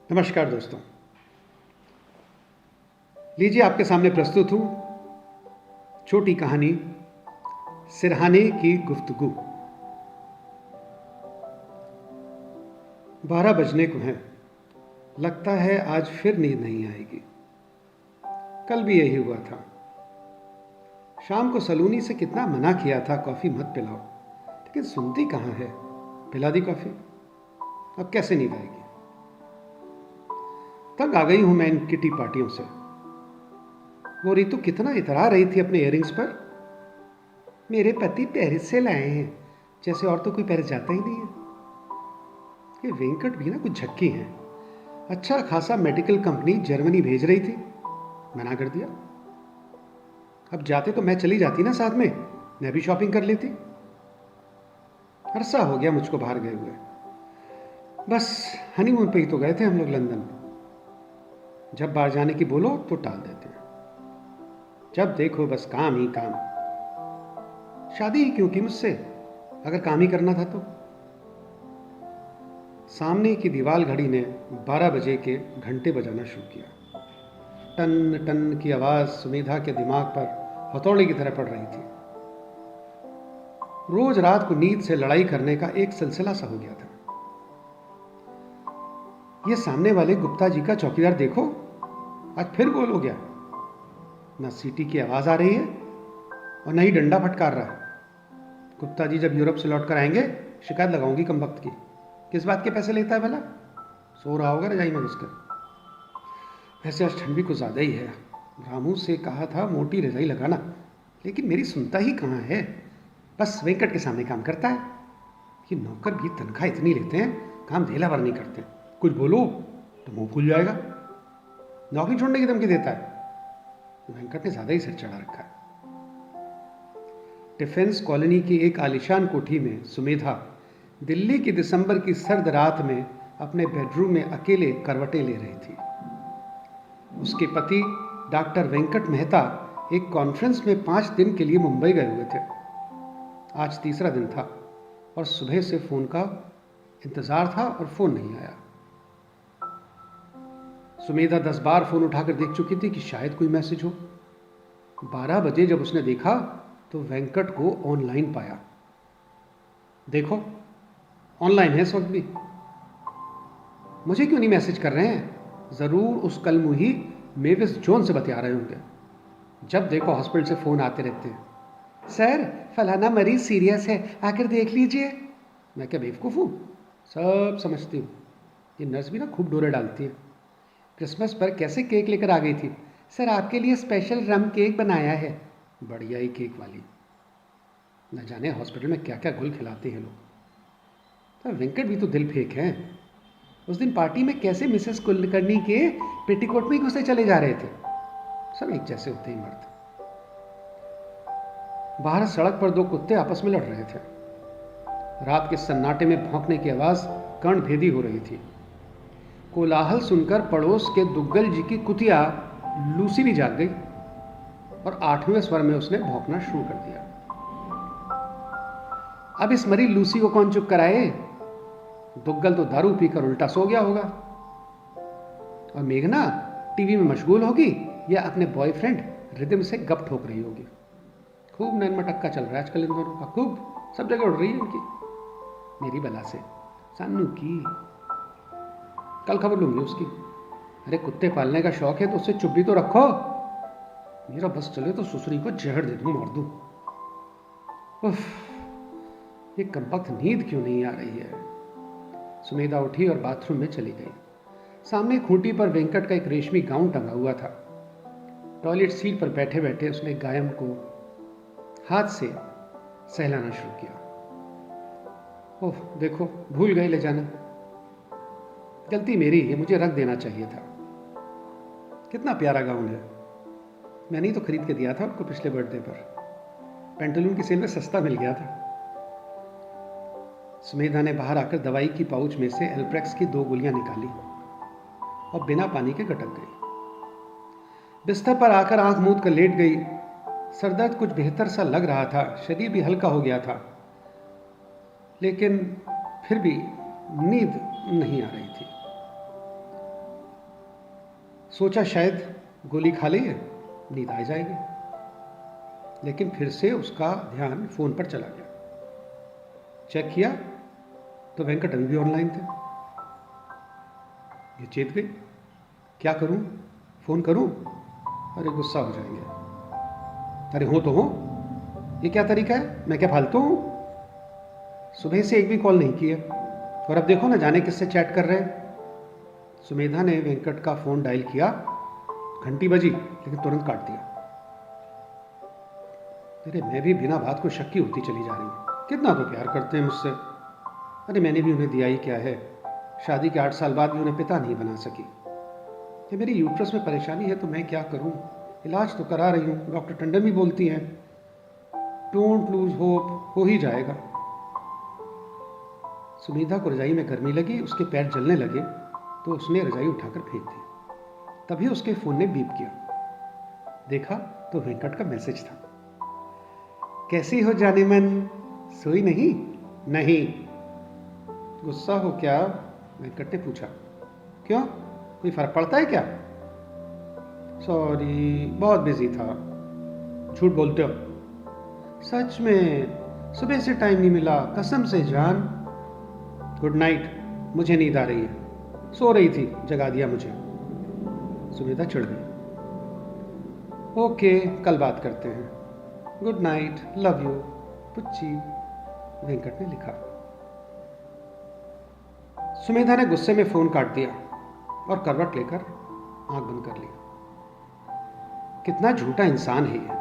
नमस्कार दोस्तों, लीजिए आपके सामने प्रस्तुत हूँ छोटी कहानी सिरहाने की गुफ्तगू। 12 बजने को हैं। लगता है आज फिर नींद नहीं आएगी। कल भी यही हुआ था। शाम को सलूनी से कितना मना किया था कॉफ़ी मत पिलाओ, लेकिन सुनती कहाँ है। पिला दी कॉफ़ी। अब कैसे नींद आएगी। तंग आ गई हूं मैं इन किटी पार्टियों से। वो रितु कितना इतरा रही थी अपने इयररिंग्स पर। मेरे पति पेरिस से लाए हैं, जैसे और तो कोई पेरिस जाता ही नहीं है। ये वेंकट भी ना कुछ झक्की है। अच्छा खासा मेडिकल कंपनी जर्मनी भेज रही थी, मना कर दिया। अब जाते तो मैं चली जाती ना साथ में, मैं भी शॉपिंग कर लेती। अरसा हो गया मुझको बाहर गए हुए। बस हनीमून पे ही तो गए थे हम लोग लंदन। जब बाहर जाने की बोलो तो टाल देते हैं। जब देखो बस काम ही काम। शादी ही क्यों की मुझसे, अगर काम ही करना था तो। सामने की दीवार घड़ी ने 12 बजे के घंटे बजाना शुरू किया। टन टन की आवाज सुमेधा के दिमाग पर हथौड़े की तरह पड़ रही थी। रोज रात को नींद से लड़ाई करने का एक सिलसिला सा हो गया था। ये सामने वाले गुप्ता जी का चौकीदार देखो, आज फिर गोल हो गया। ना सीटी की आवाज आ रही है और ना ही डंडा फटकार रहा है। गुप्ता जी जब यूरोप से लौट कर आएंगे शिकायत लगाऊंगी कम वक्त की। किस बात के पैसे लेता है भला। सो रहा होगा रजाई में घुसकर। वैसे आज ठंड भी कुछ ज्यादा ही है। रामू से कहा था मोटी रजाई लगाना, लेकिन मेरी सुनता ही कहाँ है। बस वेंकट के सामने काम करता है। ये नौकर भी तनख्वाह इतनी लेते हैं, काम ढेला भर नहीं करते। कुछ बोलो तो मुंह खुल जाएगा, नौकरी छोड़ने की धमकी देता है। वेंकट ने ज्यादा ही सिर चढ़ा रखा है। डिफेंस कॉलोनी की एक आलीशान कोठी में सुमेधा दिल्ली की दिसंबर की सर्द रात में अपने बेडरूम में अकेले करवटें ले रही थी। उसके पति डॉक्टर वेंकट मेहता एक कॉन्फ्रेंस में 5 दिन के लिए मुंबई गए हुए थे। आज तीसरा दिन था और सुबह से फोन का इंतजार था और फोन नहीं आया। सुमेधा 10 बार फोन उठाकर देख चुकी थी कि शायद कोई मैसेज हो। 12 बजे जब उसने देखा तो वेंकट को ऑनलाइन पाया। देखो ऑनलाइन है इस वक्त भी। मुझे क्यों नहीं मैसेज कर रहे हैं। जरूर उस कलमुही मेविस जॉन से बतिया रहे होंगे। जब देखो हॉस्पिटल से फोन आते रहते हैं। सर फलाना मरीज सीरियस है, आकर देख लीजिए। मैं क्या बेवकूफ हूं, सब समझती हूँ। ये नर्स भी ना खूब डोरे डालती है। क्रिसमस पर कैसे केक लेकर आ गई थी। सर आपके लिए स्पेशल रम केक बनाया है। बढ़िया ही केक वाली। न जाने हॉस्पिटल में क्या क्या गुल खिलाते हैं लोग। तो वेंकट भी तो दिल फेंक है। उस दिन पार्टी में कैसे मिसेस कुलकर्णी के पेटीकोट में ही घुसे चले जा रहे थे। सब एक जैसे होते ही मर्द। बाहर सड़क पर 2 कुत्ते आपस में लड़ रहे थे। रात के सन्नाटे में भौंकने की आवाज कर्णभेदी हो रही थी। कोलाहल सुनकर पड़ोस के दुग्गल जी की कुतिया लूसी भी जाग गई और 8वें स्वर में उसने भौंकना शुरू कर दिया। अब इस मरी लूसी को कौन चुप कराए। दुग्गल तो दारू पीकर उल्टा सो गया होगा और मेघना टीवी में मशगूल होगी या अपने बॉयफ्रेंड रिदम से गप ठोक रही होगी। खूब नैन मटक्का चल रहा है आजकल इन दोनों का। खूब सब जगह उड़ रही है इनकी। मेरी बला से सानू की कल खबर लूंगी उसकी। अरे कुत्ते पालने का शौक है तो उससे चुप भी तो रखो। मेरा बस चले तो सुसरी को जहर दे दूं, मार दूं। उफ, ये कमबख्त नींद क्यों नहीं आ रही है। सुमेधा उठी और बाथरूम में चली गई। सामने खूंटी पर वेंकट का एक रेशमी गाउन टंगा हुआ था। टॉयलेट सीट पर बैठे बैठे उसने गायम को हाथ से सहलाना शुरू किया। ओह देखो भूल गई ले जाना। गलती मेरी है, मुझे रख देना चाहिए था। कितना प्यारा गाउन है। मैंने ही तो खरीद के दिया था उनको पिछले बर्थडे पर। पेंटलून की सेल में सस्ता मिल गया था। सुमेधा ने बाहर आकर दवाई की पाउच में से एल्प्रेक्स की 2 गोलियां निकाली और बिना पानी के गटक गई। बिस्तर पर आकर आंख मूंद कर लेट गई। सरदर्द कुछ बेहतर सा लग रहा था, शरीर भी हल्का हो गया था, लेकिन फिर भी नींद नहीं आ रही थी। सोचा शायद गोली खा ली है, नींद आ जाएगी, लेकिन फिर से उसका ध्यान फोन पर चला गया। चेक किया तो वेंकट अभी भी ऑनलाइन थे। ये चेत गई, क्या करूं, फोन करूं, अरे गुस्सा हो जाएंगे, अरे हो तो हो, ये क्या तरीका है, मैं क्या फालतू हूं, सुबह से एक भी कॉल नहीं किया और अब देखो ना जाने किससे चैट कर रहे हैं। सुमेधा ने वेंकट का फोन डायल किया, घंटी बजी लेकिन तुरंत काट दिया। अरे मैं भी बिना बात को शक्की होती चली जा रही हूँ, कितना तो प्यार करते हैं मुझसे, अरे मैंने भी उन्हें दिया ही क्या है, शादी के 8 साल बाद भी उन्हें पिता नहीं बना सकी। ये मेरी यूट्रस में परेशानी है तो मैं क्या करूं, इलाज तो करा रही हूं, डॉक्टर टंडन भी बोलती हैं डोंट लूज होप, हो ही जाएगा। सुमेधा को रजाई में गर्मी लगी, उसके पैर जलने लगे तो उसने रजाई उठाकर फेंक दी। तभी उसके फोन ने बीप किया, देखा तो वेंकट का मैसेज था, कैसी हो जाने मन, सोई नहीं? नहीं। गुस्सा हो क्या? वेंकट ने पूछा। क्यों, कोई फर्क पड़ता है क्या? सॉरी, बहुत बिजी था। झूठ बोलते हो। सच में सुबह से टाइम नहीं मिला, कसम से जान। गुड नाइट, मुझे नींद आ रही है, सो रही थी, जगा दिया मुझे। सुमेधा चिढ़ गई। ओके, कल बात करते हैं, good night, love you, पुच्ची, Venkat ने लिखा। सुमेधा ने गुस्से में फोन काट दिया और करवट लेकर आंख बंद कर ली। कितना झूठा इंसान है ये।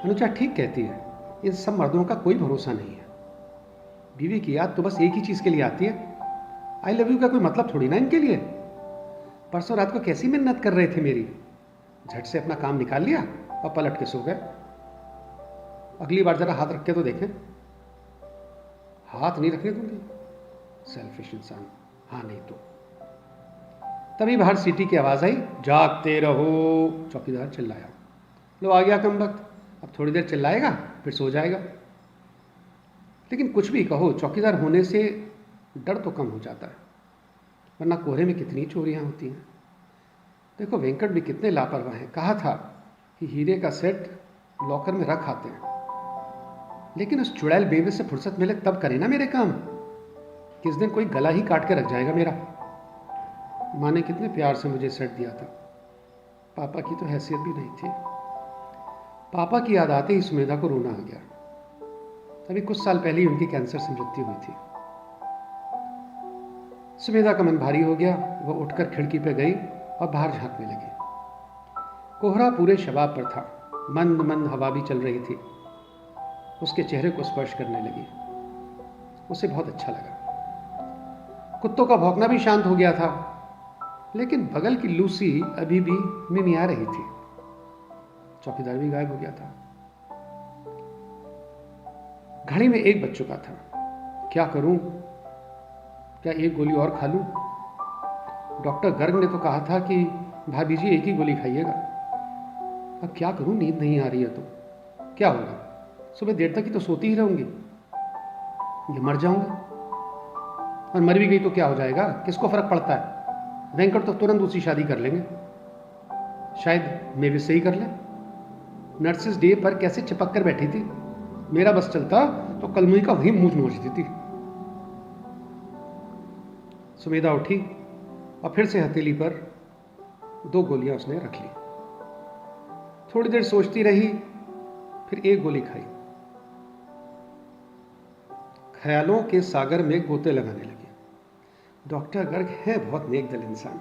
अनुजा ठीक कहती है, इन सब मर्दों का कोई भरोसा नहीं है। बीवी की याद तो बस एक ही चीज के लिए आती है, आई लव यू का कोई मतलब थोड़ी ना इनके लिए। परसों रात को कैसी मिन्नत कर रहे थे मेरी, झट से अपना काम निकाल लिया और पलट के सो गए। अगली बार जरा हाथ रख के तो देखें। हाथ नहीं रखने दूंगी, सेल्फिश इंसान, हाँ नहीं तो। तभी बाहर सीटी की आवाज आई, जागते रहो। चौकीदार चिल्लाया, लो आ गया कमबख्त, अब थोड़ी देर चिल्लाएगा फिर सो जाएगा। लेकिन कुछ भी कहो, चौकीदार होने से डर तो कम हो जाता है, वरना कोहरे में कितनी चोरियां होती हैं। देखो वेंकट भी कितने लापरवाह हैं। कहा था कि हीरे का सेट लॉकर में रख आते हैं, लेकिन उस चुड़ैल बेबे से फुर्सत मिले तब करे ना मेरे काम। किस दिन कोई गला ही काट के रख जाएगा मेरा। माँ ने कितने प्यार से मुझे सेट दिया था, पापा की तो हैसियत भी नहीं थी। पापा की याद आते ही सुमेधा को रोना आ गया। अभी कुछ साल पहले ही उनकी कैंसर से मृत्यु हुई थी। सुमेधा का मन भारी हो गया, वह उठकर खिड़की पर गई और बाहर झांकने लगी। कोहरा पूरे शबाब पर था, मंद मंद हवा भी चल रही थी, उसके चेहरे को स्पर्श करने लगी। उसे बहुत अच्छा लगा। कुत्तों का भौंकना भी शांत हो गया था, लेकिन बगल की लूसी अभी भी मिमिया रही थी। चौकीदार भी गायब हो गया था। घड़ी में 1 बज चुका था। क्या करूं? क्या एक गोली और खा लूं? डॉक्टर गर्ग ने तो कहा था कि भाभी जी एक ही गोली खाइएगा। अब क्या करूं, नींद नहीं आ रही है तो क्या होगा, सुबह देर तक ही तो सोती ही रहूंगी, ये मर जाऊंगा। और मर भी गई तो क्या हो जाएगा, किसको फर्क पड़ता है। वेंकट तो तुरंत दूसरी शादी कर लेंगे, शायद मैं भी सही कर ले। नर्सिस डे पर कैसे चिपक कर बैठी थी, मेरा बस चलता तो कलमुई का वही मुंह नोच देती। सुमेधा उठी और फिर से हथेली पर 2 गोलियां उसने रख ली। थोड़ी देर सोचती रही, फिर 1 गोली खाई। ख्यालों के सागर में गोते लगाने लगे। डॉक्टर गर्ग है बहुत नेक दिल इंसान,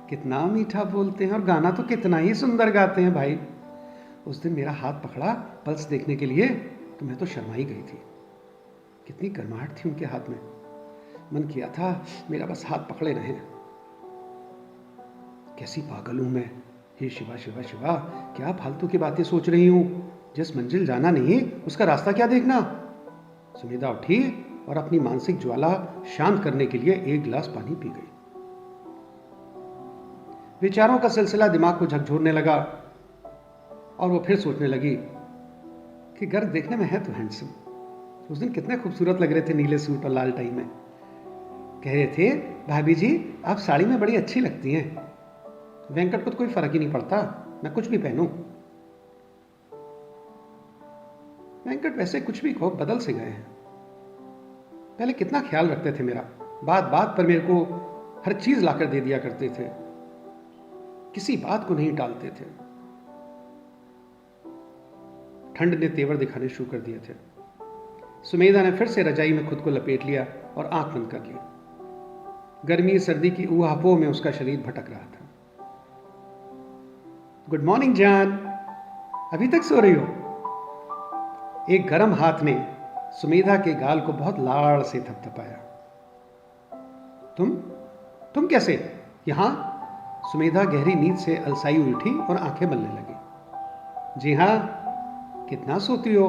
कितना मीठा बोलते हैं और गाना तो कितना ही सुंदर गाते हैं भाई। उस दिन मेरा हाथ पकड़ा पल्स देखने के लिए तो मैं तो शर्मा ही गई थी। कितनी गर्माहट थी उनके हाथ में, मन किया था मेरा बस हाथ पकड़े रहें। कैसी पागल हूं मैं, हे शिवा शिवा शिवा, क्या फालतू की बातें सोच रही हूं। जिस मंजिल जाना नहीं उसका रास्ता क्या देखना। सुमेधा उठी और अपनी मानसिक ज्वाला शांत करने के लिए 1 गिलास पानी पी गई। विचारों का सिलसिला दिमाग को झकझोरने लगा और वो फिर सोचने लगी कि गर्ग देखने में है तो हैंडसम। उस दिन कितने खूबसूरत लग रहे थे नीले सूट और लाल टाई में। कह रहे थे भाभी जी आप साड़ी में बड़ी अच्छी लगती हैं। वेंकट को तो कोई फर्क ही नहीं पड़ता, मैं कुछ भी पहनूं। वेंकट वैसे कुछ भी कहो बदल से गए हैं। पहले कितना ख्याल रखते थे मेरा, बात बात पर मेरे को हर चीज लाकर दे दिया करते थे, किसी बात को नहीं टालते थे। ठंड ने तेवर दिखाने शुरू कर दिए थे। सुमेधा ने फिर से रजाई में खुद को लपेट लिया और आंख बंद कर ली। गर्मी सर्दी की ऊहापोह में उसका शरीर भटक रहा था। गुड मॉर्निंग जान, अभी तक सो रही हो? एक गर्म हाथ ने सुमेधा के गाल को बहुत लाड़ से थपथपाया। तुम कैसे यहां? सुमेधा गहरी नींद से अलसाई उठी और आंखें मलने लगी। जी हां, कितना सोती हो?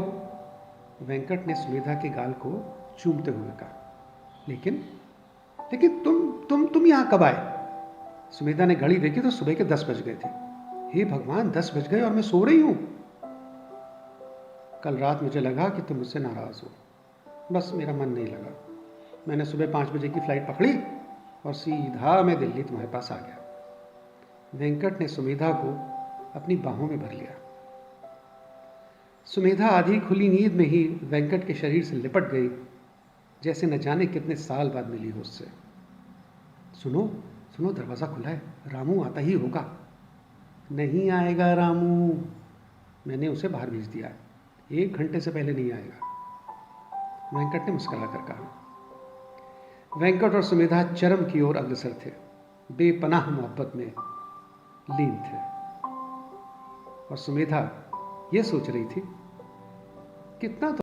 वेंकट ने सुमेधा के गाल को चूमते हुए कहा। लेकिन तुम यहां कब आए? सुमेधा ने घड़ी देखी तो सुबह के 10 बज गए थे। हे भगवान, 10 बज गए और मैं सो रही हूं। कल रात मुझे लगा कि तुम मुझसे नाराज हो, बस मेरा मन नहीं लगा। मैंने सुबह 5 बजे की फ्लाइट पकड़ी और सीधा मैं दिल्ली तुम्हारे पास आ गया। वेंकट ने सुमेधा को अपनी बाहों में भर लिया। सुमेधा आधी खुली नींद में ही वेंकट के शरीर से लिपट गई, जैसे न जाने कितने साल बाद मिली हो उससे। सुनो सुनो, दरवाजा खुला है, रामू आता ही होगा। नहीं आएगा रामू, मैंने उसे बाहर भेज दिया है, 1 घंटे से पहले नहीं आएगा, वेंकट ने मुस्कुरा कर कहा। वेंकट और सुमेधा चरम की ओर अग्रसर थे, बेपनाह मोहब्बत में लीन थे। और सुमेधा यह सोच रही थी, कितना